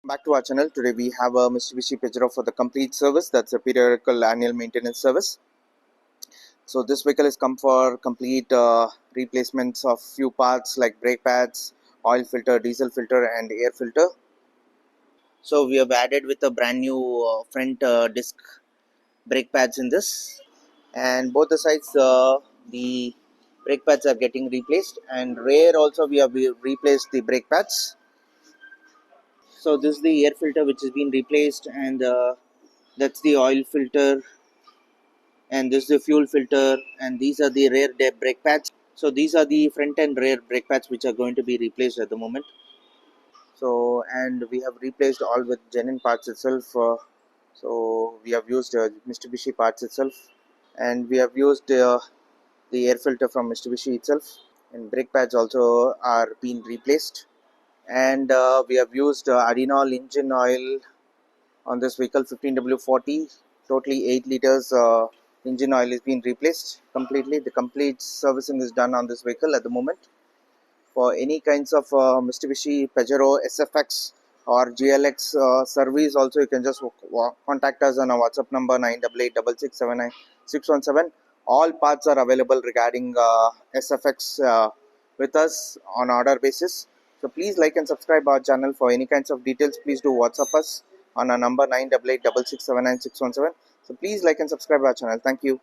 Back to our channel. Today we have a Mitsubishi Pajero for the complete service. That's a periodical annual maintenance service. So this vehicle is come for complete replacements of few parts like brake pads, oil filter, diesel filter and air filter. So we have added with a brand new front disc brake pads in this, and both the sides the brake pads are getting replaced, and rear also we have replaced the brake pads. So this is the air filter which has been replaced, and that's the oil filter, and this is the fuel filter, and these are the rear brake pads. So these are the front and rear brake pads which are going to be replaced at the moment. So, and we have replaced all with genuine parts itself. So we have used Mitsubishi parts itself, and we have used the air filter from Mitsubishi itself, and brake pads also are being replaced. And we have used Addinol engine oil on this vehicle, 15W40, totally 8 liters engine oil is being replaced completely. The complete servicing is done on this vehicle at the moment. For any kinds of Mitsubishi Pajero SFX or GLX service also, you can just contact us on our WhatsApp number 9886679617. All parts are available regarding SFX with us on order basis. So please like and subscribe our channel. For any kinds of details, please do WhatsApp us on our number 9886679617. So please like and subscribe our channel. Thank you.